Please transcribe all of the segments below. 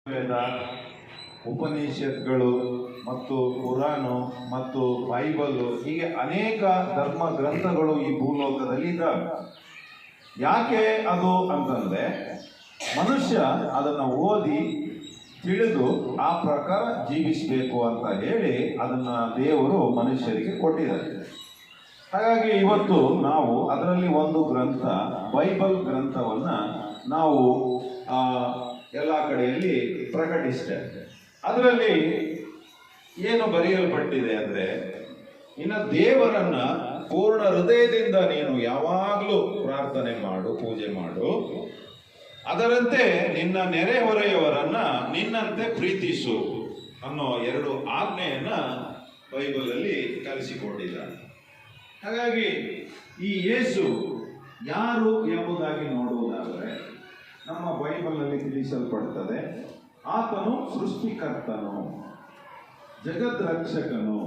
ವೇದ, ಉಪನಿಷತ್ಗಳು ಮತ್ತು ಕುರಾನು ಮತ್ತು ಬೈಬಲ್ ಹೀಗೆ ಅನೇಕ ಧರ್ಮ ಗ್ರಂಥಗಳು ಈ ಭೂಲೋಕದಲ್ಲಿ ಇದ್ದಾವೆ. ಯಾಕೆ ಅದು ಅಂತಂದ್ರೆ ಮನುಷ್ಯ ಅದನ್ನು ಓದಿ ತಿಳಿದು ಆ ಪ್ರಕಾರ ಜೀವಿಸಬೇಕು ಅಂತ ಹೇಳಿ ಅದನ್ನ ದೇವರು ಮನುಷ್ಯರಿಗೆ ಕೊಟ್ಟಿದ್ದಾರೆ. ಹಾಗಾಗಿ ಇವತ್ತು ನಾವು ಅದರಲ್ಲಿ ಒಂದು ಗ್ರಂಥ ಬೈಬಲ್ ಗ್ರಂಥವನ್ನ ನಾವು ಎಲ್ಲ ಕಡೆಯಲ್ಲಿ ಪ್ರಕಟಿಸ್ತೇವೆ. ಅದರಲ್ಲಿ ಏನು ಬರೆಯಲ್ಪಟ್ಟಿದೆ ಅಂದ್ರೆ, ಇನ್ನು ದೇವರನ್ನ ಪೂರ್ಣ ಹೃದಯದಿಂದ ನೀನು ಯಾವಾಗಲೂ ಪ್ರಾರ್ಥನೆ ಮಾಡು, ಪೂಜೆ ಮಾಡು, ಅದರಂತೆ ನಿನ್ನ ನೆರೆಹೊರೆಯವರನ್ನ ನಿನ್ನಂತೆ ಪ್ರೀತಿಸು ಅನ್ನೋ ಎರಡು ಆಜ್ಞೆಯನ್ನ ಬೈಬಲ್ ಅಲ್ಲಿ ಕಲಿಸಿಕೊಂಡಿದ್ದಾರೆ. ಹಾಗಾಗಿ ಈ ಯೇಸು ಯಾರು ಎಂಬುದಾಗಿ ನೋಡುವುದಾದರೆ ನಮ್ಮ ಬೈಬಲ್ ಅಲ್ಲಿ ತಿಳಿಸಲ್ಪಡ್ತದೆ, ಆತನು ಸೃಷ್ಟಿಕರ್ತನು, ಜಗದ್ರಕ್ಷಕನು,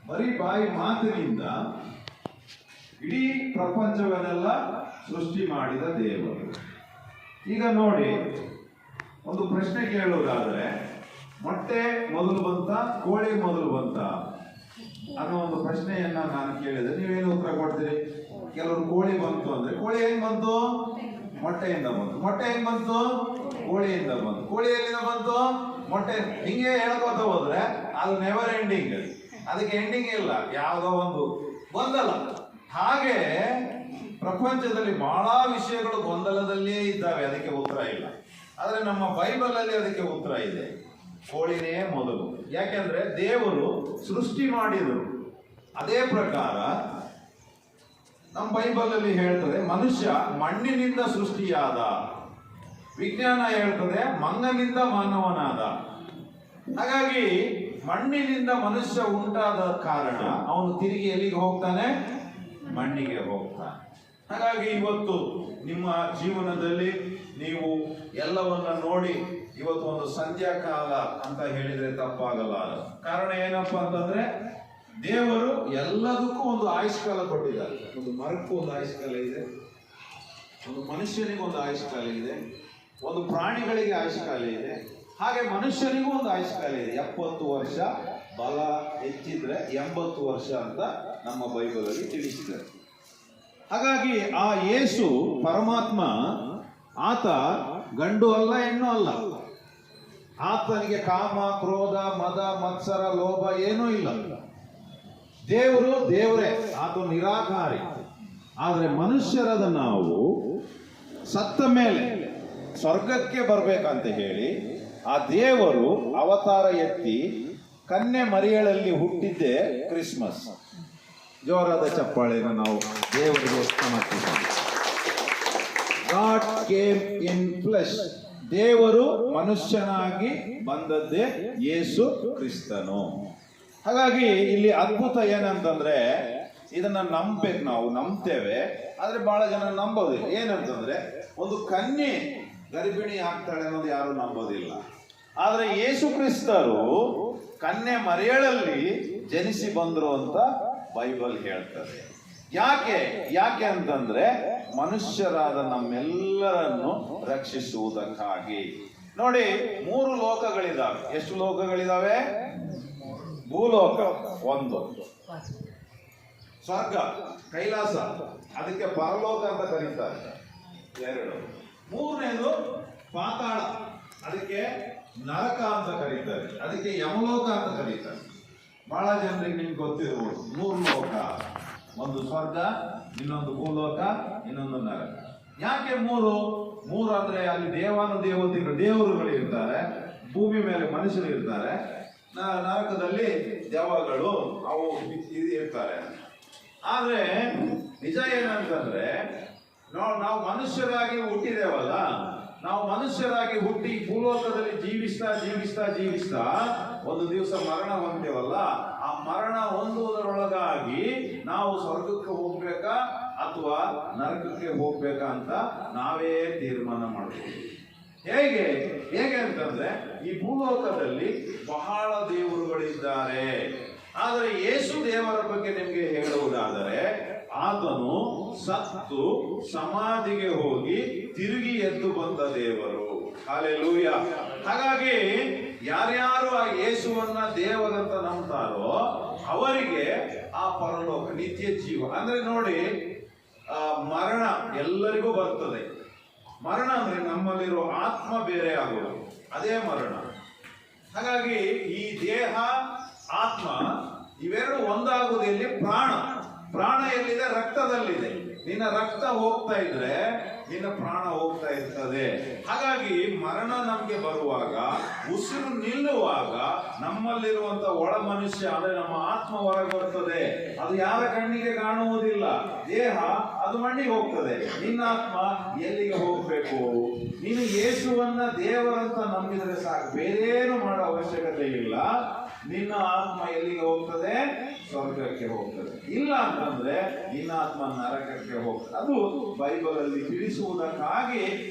ಬರೀ ಬಾಯಿ ಮಾತಿನಿಂದ ಇಡೀ ಪ್ರಪಂಚವನ್ನೆಲ್ಲ ಸೃಷ್ಟಿ ಮಾಡಿದ ದೇವರು. ಈಗ ನೋಡಿ, ಒಂದು ಪ್ರಶ್ನೆ ಕೇಳುವುದಾದ್ರೆ, ಮೊಟ್ಟೆ ಮೊದಲು ಬಂತ, ಕೋಳಿ ಮೊದಲು ಬಂತ ಅನ್ನೋ ಒಂದು ಪ್ರಶ್ನೆಯನ್ನ ನಾನು ಕೇಳಿದ್ರೆ ನೀವೇನು ಉತ್ತರ ಕೊಡ್ತೀರಿ? ಕೆಲವರು ಕೋಳಿ ಬಂತು ಅಂದ್ರೆ, ಕೋಳಿ ಹೆಂಗ್ ಬಂತು? ಮೊಟ್ಟೆಯಿಂದ ಬಂತು. ಮೊಟ್ಟೆ ಹೆಂಗ್ ಬಂತು? ಕೋಳಿಯಿಂದ ಬಂತು. ಕೋಳಿ ಎಲ್ಲಿಂದ ಬಂತು? ಮೊಟ್ಟೆ. ಹಿಂಗೆ ಹೇಳ್ಕೊತ ಹೋದ್ರೆ ಅದು ನೆವರ್ ಎಂಡಿಂಗ್, ಅದಕ್ಕೆ ಎಂಡಿಂಗ್ ಇಲ್ಲ, ಯಾವುದೋ ಒಂದು ಗೊಂದಲ. ಹಾಗೆ ಪ್ರಪಂಚದಲ್ಲಿ ಬಹಳ ವಿಷಯಗಳು ಗೊಂದಲದಲ್ಲೇ ಇದ್ದಾವೆ, ಅದಕ್ಕೆ ಉತ್ತರ ಇಲ್ಲ. ಆದ್ರೆ ನಮ್ಮ ಬೈಬಲ್ ಅಲ್ಲಿ ಅದಕ್ಕೆ ಉತ್ತರ ಇದೆ. ಕೋಳಿನೇ ಮೊದಲು, ಯಾಕೆಂದ್ರೆ ದೇವರು ಸೃಷ್ಟಿ ಮಾಡಿದರು. ಅದೇ ಪ್ರಕಾರ ನಮ್ಮ ಬೈಬಲ್ ಅಲ್ಲಿ ಹೇಳ್ತದೆ ಮನುಷ್ಯ ಮಣ್ಣಿನಿಂದ ಸೃಷ್ಟಿಯಾದ, ವಿಜ್ಞಾನ ಹೇಳ್ತದೆ ಮಂಗನಿಂದ ಮಾನವನಾದ. ಹಾಗಾಗಿ ಮಣ್ಣಿನಿಂದ ಮನುಷ್ಯ ಉಂಟಾದ ಕಾರಣ ಅವನು ತಿರುಗಿ ಎಲ್ಲಿಗೆ ಹೋಗ್ತಾನೆ? ಮಣ್ಣಿಗೆ ಹೋಗ್ತಾನೆ. ಹಾಗಾಗಿ ಇವತ್ತು ನಿಮ್ಮ ಜೀವನದಲ್ಲಿ ನೀವು ಎಲ್ಲವನ್ನ ನೋಡಿ ಇವತ್ತು ಒಂದು ಸಂಧ್ಯಾಕಾಲ ಅಂತ ಹೇಳಿದ್ರೆ ತಪ್ಪಾಗಲ್ಲ. ಕಾರಣ ಏನಪ್ಪಾ ಅಂತಂದ್ರೆ ದೇವರು ಎಲ್ಲದಕ್ಕೂ ಒಂದು ಆಯುಷ್ಕಾಲ ಕೊಟ್ಟಿದ್ದಾರೆ. ಒಂದು ಮರಕ್ಕೂ ಒಂದು ಆಯುಷ್ಕಾಲ ಇದೆ, ಒಂದು ಮನುಷ್ಯನಿಗೂ ಒಂದು ಆಯುಷ್ಕಾಲ ಇದೆ, ಒಂದು ಪ್ರಾಣಿಗಳಿಗೆ ಆಯುಷ್ಕಾಲ ಇದೆ, ಹಾಗೆ ಮನುಷ್ಯನಿಗೂ ಒಂದು ಆಯುಷ್ಕಾಲ ಇದೆ. 70 ವರ್ಷ, ಬಲ ಹೆಚ್ಚಿದ್ರೆ 80 ವರ್ಷ ಅಂತ ನಮ್ಮ ಬೈಬಲ್ ಅಲ್ಲಿ ತಿಳಿಸಿದ್ದಾರೆ. ಹಾಗಾಗಿ ಆ ಯೇಸು ಪರಮಾತ್ಮ, ಆತ ಗಂಡು ಅಲ್ಲ, ಹೆಣ್ಣು ಅಲ್ಲ. ಆತನಿಗೆ ಕಾಮ, ಕ್ರೋಧ, ಮದ, ಮತ್ಸರ, ಲೋಭ ಏನೂ ಇಲ್ಲ. ದೇವರು ದೇವರೇ, ಆತ ನಿರಾಕಾರಿ. ಆದ್ರೆ ಮನುಷ್ಯರಾದ ನಾವು ಸತ್ತ ಮೇಲೆ ಸ್ವರ್ಗಕ್ಕೆ ಬರ್ಬೇಕಂತ ಹೇಳಿ ಆ ದೇವರು ಅವತಾರ ಎತ್ತಿ ಕನ್ಯೆ ಮರಿಯಳಲ್ಲಿ ಹುಟ್ಟಿದ್ದೇ ಕ್ರಿಸ್ಮಸ್. ಜೋರಾದ ಚಪ್ಪಾಳೆನ ನಾವು ದೇವರಿಗೆ ಸಮರ್ಪಿಸೋಣ. ಗಾಡ್ ಕೇಮ್ ಇನ್ ಫ್ಲೆಶ್, ದೇವರು ಮನುಷ್ಯನಾಗಿ ಬಂದದ್ದೇ ಯೇಸು ಕ್ರಿಸ್ತನು. ಹಾಗಾಗಿ ಇಲ್ಲಿ ಅದ್ಭುತ ಏನಂತಂದ್ರೆ, ಇದನ್ನ ನಂಬಬೇಕು, ನಾವು ನಂಬ್ತೇವೆ, ಆದ್ರೆ ಬಹಳ ಜನ ನಂಬೋದಿಲ್ಲ. ಏನಂತಂದ್ರೆ, ಒಂದು ಕನ್ಯೆ ಗರ್ಭಿಣಿ ಆಗ್ತಾಳೆ ಅನ್ನೋದು ಯಾರು ನಂಬೋದಿಲ್ಲ. ಆದ್ರೆ ಯೇಸು ಕ್ರಿಸ್ತರು ಕನ್ಯೆ ಮರಿಯಳಲ್ಲಿ ಜನಿಸಿ ಬಂದ್ರು ಅಂತ ಬೈಬಲ್ ಹೇಳ್ತದೆ. ಯಾಕೆ ಅಂತಂದ್ರೆ ಮನುಷ್ಯರಾದ ನಮ್ಮೆಲ್ಲರನ್ನು ರಕ್ಷಿಸುವುದಕ್ಕಾಗಿ. ನೋಡಿ, 3 ಲೋಕಗಳಿದಾವೆ. ಎಷ್ಟು ಲೋಕಗಳಿದಾವೆ? ಭೂಲೋಕ ಒಂದು, ಸ್ವರ್ಗ ಕೈಲಾಸ, ಅದಕ್ಕೆ ಪರಲೋಕ ಅಂತ ಕರೀತಾರೆ, 2. 3ನೇದು ಪಾತಾಳ, ಅದಕ್ಕೆ ನರಕ ಅಂತ ಕರೀತಾರೆ, ಅದಕ್ಕೆ ಯಮಲೋಕ ಅಂತ ಕರೀತಾರೆ. ಬಹಳ ಜನರಿಗೆ ನಿಮ್ಗೆ ಗೊತ್ತಿರ್ಬೋದು 3 ಲೋಕ, ಒಂದು ಸ್ವರ್ಗ, ಇನ್ನೊಂದು ಭೂಲೋಕ, ಇನ್ನೊಂದು ನರಕ. ಯಾಕೆ 3 ಅಂದ್ರೆ ಅಲ್ಲಿ ದೇವಾನುದೇವತೆಗಳು, ದೇವರುಗಳು ಇರ್ತಾರೆ, ಭೂಮಿ ಮೇಲೆ ಮನುಷ್ಯರು ಇರ್ತಾರೆ, ನರಕದಲ್ಲಿ ದೆವ್ವಗಳು ಅವು ಇರ್ತಾರೆ. ಆದ್ರೆ ನಿಜ ಏನಂತಂದ್ರೆ, ನಾವು ಮನುಷ್ಯರಾಗಿ ಹುಟ್ಟಿದೇವಲ್ಲ, ನಾವು ಮನುಷ್ಯರಾಗಿ ಹುಟ್ಟಿ ಭೂಲೋಕದಲ್ಲಿ ಜೀವಿಸ್ತಾ ಒಂದು ದಿವಸ ಮರಣ ಹೊಂದೇವಲ್ಲ, ಆ ಮರಣ ಹೊಂದುವುದರೊಳಗಾಗಿ ನಾವು ಸ್ವರ್ಗಕ್ಕೆ ಹೋಗ್ಬೇಕಾ ಅಥವಾ ನರಕಕ್ಕೆ ಹೋಗ್ಬೇಕಾ ಅಂತ ನಾವೇ ತೀರ್ಮಾನ ಮಾಡ್ತೀವಿ. ಹೇಗೆ ಅಂತಂದ್ರೆ, ಈ ಭೂಲೋಕದಲ್ಲಿ ಬಹಳ ದೇವರುಗಳಿದ್ದಾರೆ. ಆದರೆ ಯೇಸು ದೇವರ ಬಗ್ಗೆ ನಿಮಗೆ ಹೇಳುವುದಾದರೆ ಆತನು ಸತ್ತು ಸಮಾಧಿಗೆ ಹೋಗಿ ತಿರುಗಿ ಎದ್ದು ಬಂದ ದೇವರು. ಹಲ್ಲೆಲೂಯ. ಹಾಗಾಗಿ ಯಾರ್ಯಾರು ಆ ಯೇಸುವನ್ನ ದೇವರಂತ ನಂಬ್ತಾರೋ ಅವರಿಗೆ ಆ ಪರಲೋಕ ನಿತ್ಯ ಜೀವ. ಅಂದ್ರೆ ನೋಡಿ, ಮರಣ ಎಲ್ಲರಿಗೂ ಬರ್ತದೆ. ಮರಣ ಅಂದ್ರೆ ನಮ್ಮಲ್ಲಿರೋ ಆತ್ಮ ಬೇರೆ ಆಗೋದು, ಅದೇ ಮರಣ. ಹಾಗಾಗಿ ಈ ದೇಹ ಆತ್ಮ ಇವೆರಡು ಒಂದಾಗುವುದು ಎಲ್ಲಿ? ಪ್ರಾಣ ಎಲ್ಲಿದೆ? ರಕ್ತದಲ್ಲಿದೆ. ನಿನ್ನ ರಕ್ತ ಹೋಗ್ತಾ ಇದ್ರೆ ನಿನ್ನ ಪ್ರಾಣ ಹೋಗ್ತಾ ಇರ್ತದೆ. ಹಾಗಾಗಿ ಮರಣ ನಮ್ಗೆ ಬರುವಾಗ, ಉಸಿರು ನಿಲ್ಲುವಾಗ ನಮ್ಮಲ್ಲಿರುವಂತ ಒಳ ಮನುಷ್ಯ ಅಂದ್ರೆ ನಮ್ಮ ಆತ್ಮ ಹೊರಗೆ ಬರ್ತದೆ. ಅದು ಯಾರ ಕಣ್ಣಿಗೆ ಕಾಣುವುದಿಲ್ಲ. ದೇಹ ಅದು ಮಣ್ಣಿಗೆ ಹೋಗ್ತದೆ. ನಿನ್ನ ಆತ್ಮ ಎಲ್ಲಿಗೆ ಹೋಗ್ಬೇಕು? ನೀನು ಯೇಸುವನ್ನ ದೇವರಂತ ನಂಬಿದ್ರೆ ಸಾಕು, ಬೇರೇನು ಮಾಡೋ ಅವಶ್ಯಕತೆ ಇಲ್ಲ. ನಿನ್ನ ಆತ್ಮ ಎಲ್ಲಿಗೆ ಹೋಗ್ತದೆ? ಸ್ವರ್ಗಕ್ಕೆ ಹೋಗ್ತದೆ. ಇಲ್ಲ ಅಂತಂದ್ರೆ ನಿನ್ನ ಆತ್ಮ ನರಕಕ್ಕೆ ಹೋಗ್ತದೆ. ಅದು ಬೈಬಲ್ ಅಲ್ಲಿ ತಿಳಿಸುವುದಕ್ಕಾಗಿ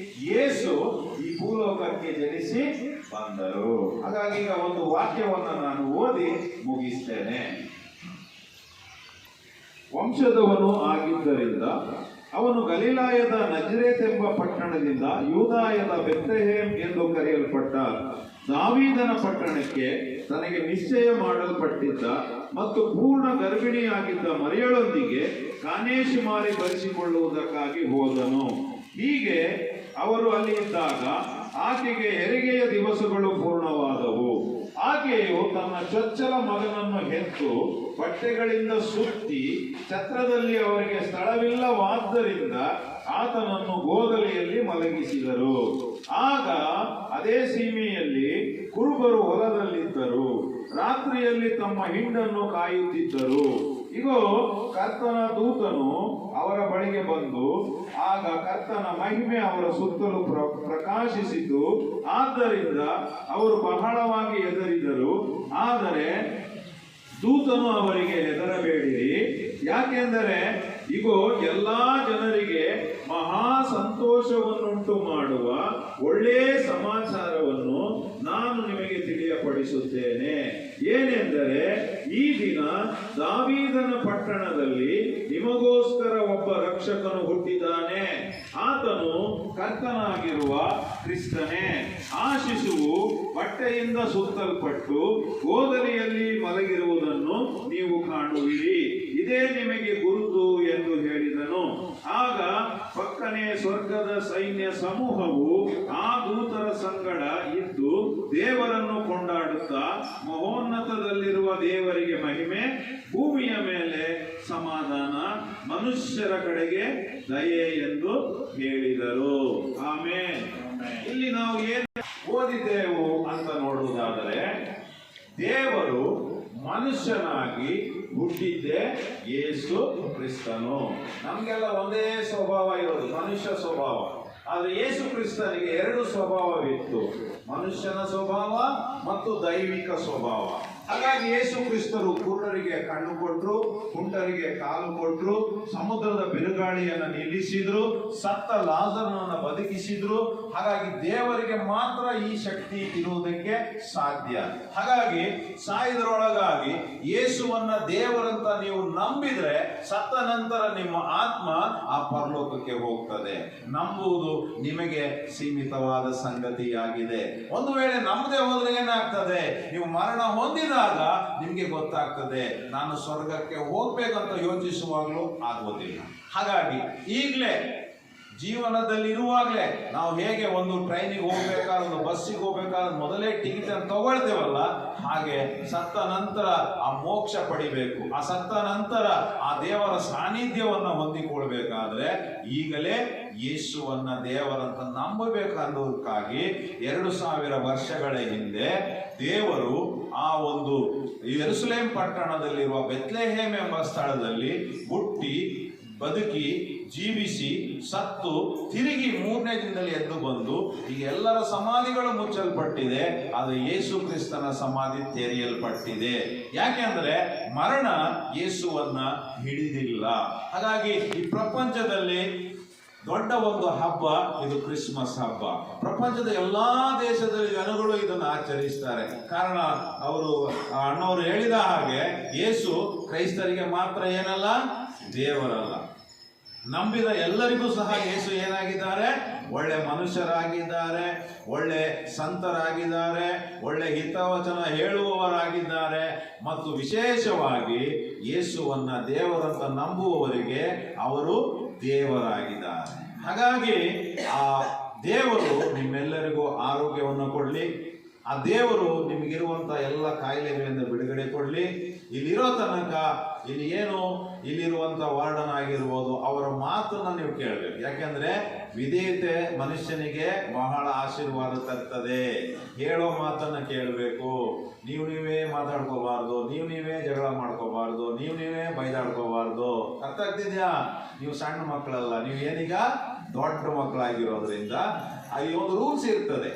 ಯೇಸು ಈ ಭೂಲೋಕಕ್ಕೆ ಜನಿಸಿ ಬಂದರು. ಹಾಗಾಗಿ ಈಗ ಒಂದು ವಾಕ್ಯವನ್ನು ನಾನು ಓದಿ ಮುಗಿಸ್ತೇನೆ. ವಂಶದವನು ಆಗಿದ್ದರಿಂದ ಅವನು ಗಲಿಲಾಯದ ನಜರೇತ್ ಎಂಬ ಪಟ್ಟಣದಿಂದ ಯೂದಾಯದ ಬೆತ್ಲೆಹೇಮ್ ಎಂದು ಕರೆಯಲ್ಪಟ್ಟ ದಾವೀದನ ಪಟ್ಟಣಕ್ಕೆ ತನಗೆ ನಿಶ್ಚಯ ಮಾಡಲ್ಪಟ್ಟಿದ್ದ ಮತ್ತು ಪೂರ್ಣ ಗರ್ಭಿಣಿಯಾಗಿದ್ದ ಮರಿಯಳೊಂದಿಗೆ ಕಾನೇಶುಮಾರಿ ಬರೆಸಿಕೊಳ್ಳುವುದಕ್ಕಾಗಿ ಹೋದನು. ಹೀಗೆ ಅವರು ಅಲ್ಲಿ ಇದ್ದಾಗ ಆಕೆಗೆ ಹೆರಿಗೆಯ ದಿವಸಗಳು ಪೂರ್ಣವಾದವು. ಆಕೆಯು ತನ್ನ ಚೊಚ್ಚಲ ಮಗನನ್ನು ಹೆತ್ತು ಬಟ್ಟೆಗಳಿಂದ ಸುತ್ತಿ, ಛತ್ರದಲ್ಲಿ ಅವರಿಗೆ ಸ್ಥಳವಿಲ್ಲವಾದ್ದರಿಂದ ಆತನನ್ನು ಗೋದಲಿಯಲ್ಲಿ ಮಲಗಿಸಿದರು. ಆಗ ಅದೇ ಸೀಮೆಯಲ್ಲಿ ಕುರುಬರು ಹೊಲದಲ್ಲಿದ್ದರು, ರಾತ್ರಿಯಲ್ಲಿ ತಮ್ಮ ಹಿಂಡನ್ನು ಕಾಯುತ್ತಿದ್ದರು. ಇಗೋ, ಕರ್ತನ ದೂತನು ಅವರ ಬಳಿಗೆ ಬಂದು, ಆಗ ಕರ್ತನ ಮಹಿಮೆ ಅವರ ಸುತ್ತಲೂ ಪ್ರಕಾಶಿಸಿತು. ಆದ್ದರಿಂದ ಅವರು ಬಹಳವಾಗಿ ಹೆದರಿದರು. ಆದರೆ ದೂತನು ಅವರಿಗೆ ಹೆದರಬೇಡಿರಿ, ಯಾಕೆಂದರೆ ಇಗೋ, ಎಲ್ಲಾ ಜನರಿಗೆ ಮಹಾ ಸಂತೋಷವನ್ನುಂಟು ಮಾಡುವ ಒಳ್ಳೆಯ ಸಮಾಚಾರವನ್ನು ನಾನು ನಿಮಗೆ ತಿಳಿಯಪಡಿಸುತ್ತೇನೆ. ಏನೆಂದರೆ, ಈ ದಿನ ದಾವೀದನ ಪಟ್ಟಣದಲ್ಲಿ ನಿಮಗೋಸ್ಕರ ಒಬ್ಬ ರಕ್ಷಕನು ಹುಟ್ಟಿದ್ದಾನೆ. ಆತನು ಕರ್ತನಾಗಿರುವ ಕ್ರಿಸ್ತನೇ. ಆ ಶಿಶುವು ಬಟ್ಟೆಯಿಂದ ಸುತ್ತಲ್ಪಟ್ಟು ಗೋದಲಿಯಲ್ಲಿ ಮಲಗಿರುವುದನ್ನು ನೀವು ಕಾಣುವಿರಿ. ಇದೇ ನಿಮಗೆ ಗುರುತು ಎಂದು ಹೇಳಿದನು. ಆಗ ಪಕ್ಕನೆ ಸ್ವರ್ಗದ ಸೈನ್ಯ ಸಮೂಹವು ಆ ದೂತರ ಸಂಗಡ ಇದ್ದು ದೇವರನ್ನು ಕೊಂಡಾಡುತ್ತಾ, ಮಹೋನ್ನತದಲ್ಲಿರುವ ದೇವರಿಗೆ ಮಹಿಮೆ, ಭೂಮಿಯ ಮೇಲೆ ಸಮಾಧಾನ, ಮನುಷ್ಯರ ಕಡೆಗೆ ದಯೆ ಎಂದು ಹೇಳಿದರು. ಆಮೇನ್. ಇಲ್ಲಿ ನಾವು ಏನು ಓದಿದೆವು ಅಂತ ನೋಡುವುದಾದರೆ, ದೇವರು ಮನುಷ್ಯನಾಗಿ ಹುಟ್ಟಿದ್ದೆ ಯೇಸು ಕ್ರಿಸ್ತನು. ನಮ್ಗೆಲ್ಲ ಒಂದೇ ಸ್ವಭಾವ ಇರೋದು, ಮನುಷ್ಯ ಸ್ವಭಾವ. ಆದ್ರೆ ಯೇಸು ಕ್ರಿಸ್ತನಿಗೆ ಎರಡು ಸ್ವಭಾವವಿತ್ತು, ಮನುಷ್ಯನ ಸ್ವಭಾವ ಮತ್ತು ದೈವಿಕ ಸ್ವಭಾವ. ಹಾಗಾಗಿ ಯೇಸು ಕ್ರಿಸ್ತರು ಕುರುಡರಿಗೆ ಕಣ್ಣು ಕೊಟ್ರು, ಕುಂಟರಿಗೆ ಕಾಲು ಕೊಟ್ರು, ಸಮುದ್ರದ ಬಿರುಗಾಳಿಯನ್ನು ನಿಲ್ಲಿಸಿದ್ರು, ಸತ್ತ ಲಾಜರನನ್ನು ಬದುಕಿಸಿದ್ರು. ಹಾಗಾಗಿ ದೇವರಿಗೆ ಮಾತ್ರ ಈ ಶಕ್ತಿ ಇರುವುದಕ್ಕೆ ಸಾಧ್ಯ. ಹಾಗಾಗಿ ಸಾಯುವುದರೊಳಗಾಗಿ ಯೇಸುವನ್ನ ದೇವರಂತ ನೀವು ನಂಬಿದ್ರೆ ಸತ್ತ ನಂತರ ನಿಮ್ಮ ಆತ್ಮ ಆ ಪರಲೋಕಕ್ಕೆ ಹೋಗ್ತದೆ. ನಂಬುವುದು ನಿಮಗೆ ಸೀಮಿತವಾದ ಸಂಗತಿಯಾಗಿದೆ. ಒಂದು ವೇಳೆ ನಂಬದೆ ಹೋದ್ರೆ ಏನಾಗ್ತದೆ? ನೀವು ಮರಣ ಹೊಂದಿದಾಗ ನಿಮ್ಗೆ ಗೊತ್ತಾಗ್ತದೆ, ನಾನು ಸ್ವರ್ಗಕ್ಕೆ ಹೋಗ್ಬೇಕಂತ ಯೋಚಿಸುವಾಗಲೂ ಆಗುವುದಿಲ್ಲ. ಹಾಗಾಗಿ ಈಗಲೇ ಜೀವನದಲ್ಲಿ ಇರುವಾಗಲೇ ನಾವು ಹೇಗೆ ಒಂದು ಟ್ರೈನಿಗೆ ಹೋಗ್ಬೇಕಾದ್ರೆ, ಒಂದು ಬಸ್ಸಿಗೆ ಹೋಗ್ಬೇಕಾದ್ರೆ ಮೊದಲೇ ಟಿಕೆಟ್ ಅನ್ನು ತಗೊಳ್ತೇವಲ್ಲ, ಹಾಗೆ ಸತ್ತ ನಂತರ ಆ ಮೋಕ್ಷ ಪಡಿಬೇಕು, ಆ ಸತ್ತ ನಂತರ ಆ ದೇವರ ಸಾನ್ನಿಧ್ಯವನ್ನು ಹೊಂದಿಕೊಳ್ಬೇಕಾದ್ರೆ ಈಗಲೇ ಯೇಸುವನ್ನ ದೇವರಂತ ನಂಬಬೇಕನ್ನೋದಕ್ಕಾಗಿ 2000 ವರ್ಷಗಳ ಹಿಂದೆ ದೇವರು ಆ ಒಂದು ಯೆರೂಸಲೇಮ್ ಪಟ್ಟಣದಲ್ಲಿರುವ ಬೆತ್ಲೆಹೇಮ್ ಎಂಬ ಸ್ಥಳದಲ್ಲಿ ಹುಟ್ಟಿ, ಬದುಕಿ, ಜೀವಿಸಿ, ಸತ್ತು, ತಿರುಗಿ 3ನೇ ದಿನದಲ್ಲಿ ಎದ್ದು ಬಂದು ಈಗ ಎಲ್ಲರ ಸಮಾಧಿಗಳು ಮುಚ್ಚಲ್ಪಟ್ಟಿದೆ, ಆದರೆ ಯೇಸು ಕ್ರಿಸ್ತನ ಸಮಾಧಿ ತೆರೆಯಲ್ಪಟ್ಟಿದೆ. ಯಾಕೆಂದ್ರೆ ಮರಣ ಯೇಸುವನ್ನ ಹಿಡಿದಿಲ್ಲ. ಹಾಗಾಗಿ ಈ ಪ್ರಪಂಚದಲ್ಲಿ ದೊಡ್ಡ ಒಂದು ಹಬ್ಬ ಇದು ಕ್ರಿಸ್ಮಸ್ ಹಬ್ಬ. ಪ್ರಪಂಚದ ಎಲ್ಲಾ ದೇಶದ ಜನಗಳು ಇದನ್ನು ಆಚರಿಸ್ತಾರೆ. ಕಾರಣ ಅಣ್ಣವರು ಹೇಳಿದ ಹಾಗೆ ಯೇಸು ಕ್ರೈಸ್ತರಿಗೆ ಮಾತ್ರ ಏನಲ್ಲ, ದೇವರಲ್ಲ. ನಂಬಿದ ಎಲ್ಲರಿಗೂ ಸಹ ಯೇಸು ಏನಾಗಿದ್ದಾರೆ? ಒಳ್ಳೆ ಮನುಷ್ಯರಾಗಿದ್ದಾರೆ, ಒಳ್ಳೆ ಸಂತರಾಗಿದ್ದಾರೆ, ಒಳ್ಳೆ ಹಿತವಚನ ಹೇಳುವವರಾಗಿದ್ದಾರೆ. ಮತ್ತು ವಿಶೇಷವಾಗಿ ಯೇಸುವನ್ನ ದೇವರಂತ ನಂಬುವವರಿಗೆ ಅವರು ದೇವರಾಗಿದ್ದಾರೆ. ಹಾಗಾಗಿ ಆ ದೇವರು ನಿಮ್ಮೆಲ್ಲರಿಗೂ ಆರೋಗ್ಯವನ್ನು ಕೊಡಲಿ. ಆ ದೇವರು ನಿಮಗಿರುವಂಥ ಎಲ್ಲ ಕಾಯಿಲೆಗಳಿಂದ ಬಿಡುಗಡೆ ಕೊಡಲಿ. ಇಲ್ಲಿರೋ ತನಕ ಇಲ್ಲಿರುವಂಥ ವಾರ್ಡನ್ ಆಗಿರ್ಬೋದು, ಅವರ ಮಾತನ್ನು ನೀವು ಕೇಳಬೇಕು. ಯಾಕೆಂದ್ರೆ ವಿಧೇಯತೆ ಮನುಷ್ಯನಿಗೆ ಬಹಳ ಆಶೀರ್ವಾದ ತರ್ತದೆ. ಹೇಳೋ ಮಾತನ್ನು ಕೇಳಬೇಕು. ನೀವೇ ಮಾತಾಡ್ಕೋಬಾರ್ದು, ನೀವೇ ಜಗಳ ಮಾಡ್ಕೋಬಾರ್ದು, ನೀವೇ ಬೈದಾಡ್ಕೋಬಾರ್ದು. ಅರ್ಥ ಆಗ್ತಿದ್ಯಾ? ನೀವು ಸಣ್ಣ ಮಕ್ಕಳಲ್ಲ, ನೀವು ಏನೀಗ ದೊಡ್ಡ ಮಕ್ಕಳಾಗಿರೋದ್ರಿಂದ ಈ ಒಂದು ರೂಲ್ಸ್ ಇರ್ತದೆ.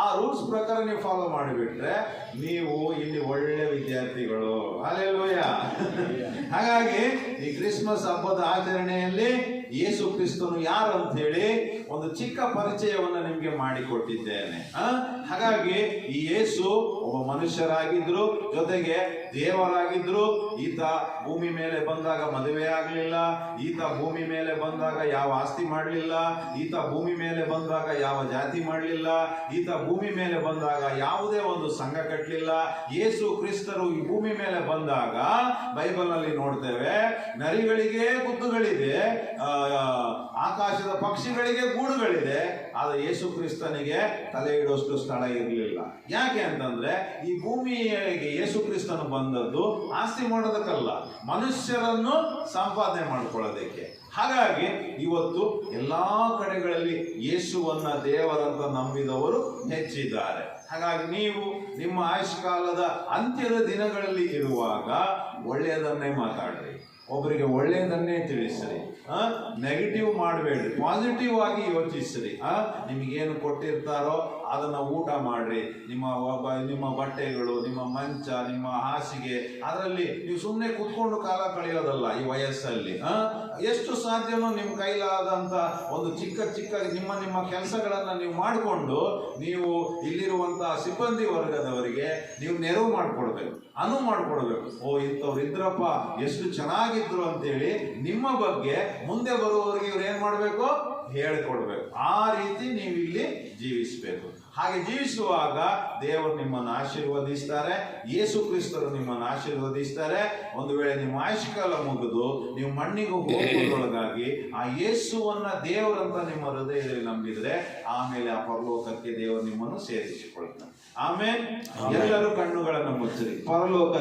ಆ ರೂಲ್ಸ್ ಪ್ರಕಾರ ನೀವು ಫಾಲೋ ಮಾಡಿಬಿಟ್ರೆ ನೀವು ಇಲ್ಲಿ ಒಳ್ಳೆ ವಿದ್ಯಾರ್ಥಿಗಳು. ಹಲ್ಲೆಲೂಯ. ಹಾಗಾಗಿ ಈ ಕ್ರಿಸ್ಮಸ್ ಹಬ್ಬದ ಆಚರಣೆಯಲ್ಲಿ ಯೇಸು ಕ್ರಿಸ್ತನು ಯಾರು ಅಂತ ಹೇಳಿ ಒಂದು ಚಿಕ್ಕ ಪರಿಚಯವನ್ನು ನಿಮಗೆ ಮಾಡಿಕೊಟ್ಟಿದ್ದೇನೆ. ಹಾಗಾಗಿ ಈ ಯೇಸು ಒಬ್ಬ ಮನುಷ್ಯರಾಗಿದ್ರು, ಜೊತೆಗೆ ದೇವರಾಗಿದ್ರು. ಈತ ಭೂಮಿ ಮೇಲೆ ಬಂದಾಗ ಮದುವೆ ಆಗಲಿಲ್ಲ, ಈತ ಭೂಮಿ ಮೇಲೆ ಬಂದಾಗ ಯಾವ ಆಸ್ತಿ ಮಾಡಲಿಲ್ಲ, ಈತ ಭೂಮಿ ಮೇಲೆ ಬಂದಾಗ ಯಾವ ಜಾತಿ ಮಾಡಲಿಲ್ಲ, ಈತ ಭೂಮಿ ಮೇಲೆ ಬಂದಾಗ ಯಾವುದೇ ಒಂದು ಸಂಘ ಕಟ್ಟಲಿಲ್ಲ. ಯೇಸು ಕ್ರಿಸ್ತರು ಈ ಭೂಮಿ ಮೇಲೆ ಬಂದಾಗ ಬೈಬಲ್ ನಲ್ಲಿ ನೋಡ್ತೇವೆ, ನರಿಗಳಿಗೆ ಗುದ್ದುಗಳಿದೆ, ಆಕಾಶದ ಪಕ್ಷಿಗಳಿಗೆ ಗೂಡುಗಳಿದೆ, ಆದರೆ ಯೇಸು ಕ್ರಿಸ್ತನಿಗೆ ತಲೆ ಇಡುವಷ್ಟು ಸ್ಥಳ ಇರಲಿಲ್ಲ. ಯಾಕೆ ಅಂತಂದ್ರೆ ಈ ಭೂಮಿಗೆ ಯೇಸು ಕ್ರಿಸ್ತನು ಬಂದದ್ದು ಆಸ್ತಿ ಮಾಡೋದಕ್ಕಲ್ಲ, ಮನುಷ್ಯರನ್ನು ಸಂಪಾದನೆ ಮಾಡ್ಕೊಳ್ಳೋದಕ್ಕೆ. ಹಾಗಾಗಿ ಇವತ್ತು ಎಲ್ಲಾ ಕಡೆಗಳಲ್ಲಿ ಯೇಸುವನ್ನ ದೇವರಂತ ನಂಬಿದವರು ಹೆಚ್ಚಿದ್ದಾರೆ. ಹಾಗಾಗಿ ನೀವು ನಿಮ್ಮ ಆಯುಷ್ಕಾಲದ ಅಂತ್ಯದ ದಿನಗಳಲ್ಲಿ ಇರುವಾಗ ಒಳ್ಳೆಯದನ್ನೇ ಮಾತಾಡ್ರಿ, ಒಬ್ಬರಿಗೆ ಒಳ್ಳೆಯದನ್ನೇ ತಿಳಿಸ್ರಿ, ನೆಗೆಟಿವ್ ಮಾಡಬೇಡ್ರಿ, ಪಾಸಿಟಿವ್ ಆಗಿ ಯೋಚಿಸ್ರಿ. ನಿಮಗೇನು ಕೊಟ್ಟಿರ್ತಾರೋ ಅದನ್ನ ಊಟ ಮಾಡ್ರಿ. ನಿಮ್ಮ ಬಟ್ಟೆಗಳು, ನಿಮ್ಮ ಮಂಚ, ನಿಮ್ಮ ಹಾಸಿಗೆ, ಅದರಲ್ಲಿ ನೀವು ಸುಮ್ಮನೆ ಕುತ್ಕೊಂಡು ಕಾಲ ಕಳೆಯೋದಲ್ಲ. ಈ ವಯಸ್ಸಲ್ಲಿ ಎಷ್ಟು ಸಾಧ್ಯನೋ ನಿಮ್ಮ ಕೈಲಾದಂತ ಒಂದು ಚಿಕ್ಕ ನಿಮ್ಮ ಕೆಲಸಗಳನ್ನ ನೀವು ಮಾಡಿಕೊಂಡು ನೀವು ಇಲ್ಲಿರುವಂತಹ ಸಿಬ್ಬಂದಿ ವರ್ಗದವರಿಗೆ ನೀವು ನೆರವು ಮಾಡಿಕೊಡ್ಬೇಕು, ಮಾಡಿಕೊಡ್ಬೇಕು. ಇಂಥವ್ರು ಇದ್ರಪ್ಪ, ಎಷ್ಟು ಚೆನ್ನಾಗಿದ್ರು ಅಂತೇಳಿ ನಿಮ್ಮ ಬಗ್ಗೆ ಮುಂದೆ ಬರುವವರಿಗೆ ಇವ್ರು ಏನ್ ಮಾಡ್ಬೇಕು? ಹೇಳಿಕೊಡ್ಬೇಕು. ಆ ರೀತಿ ನೀವು ಇಲ್ಲಿ ಜೀವಿಸಬೇಕು. ಹಾಗೆ ಜೀವಿಸುವಾಗ ದೇವರು ನಿಮ್ಮನ್ನು ಆಶೀರ್ವದಿಸ್ತಾರೆ, ಯೇಸು ಕ್ರಿಸ್ತರು ನಿಮ್ಮನ್ನು ಆಶೀರ್ವದಿಸ್ತಾರೆ. ಒಂದು ವೇಳೆ ನಿಮ್ಮ ಆಯುಷ್ಕಾಲ ಮುಗಿದು ನೀವು ಮಣ್ಣಿಗೆ ಹೋಗುವುದರೊಳಗಾಗಿ ಆ ಯೇಸುವನ್ನ ದೇವರಂತ ನಿಮ್ಮ ಹೃದಯದಲ್ಲಿ ನಂಬಿದ್ರೆ ಆಮೇಲೆ ಆ ಪರಲೋಕಕ್ಕೆ ದೇವರು ನಿಮ್ಮನ್ನು ಸೇರಿಸಿಕೊಳ್ತಾನೆ. ಆಮೇಲೆ ಎಲ್ಲರೂ ಕಣ್ಣುಗಳನ್ನು ಮುಚ್ಚಿರಿ. ಪರಲೋಕ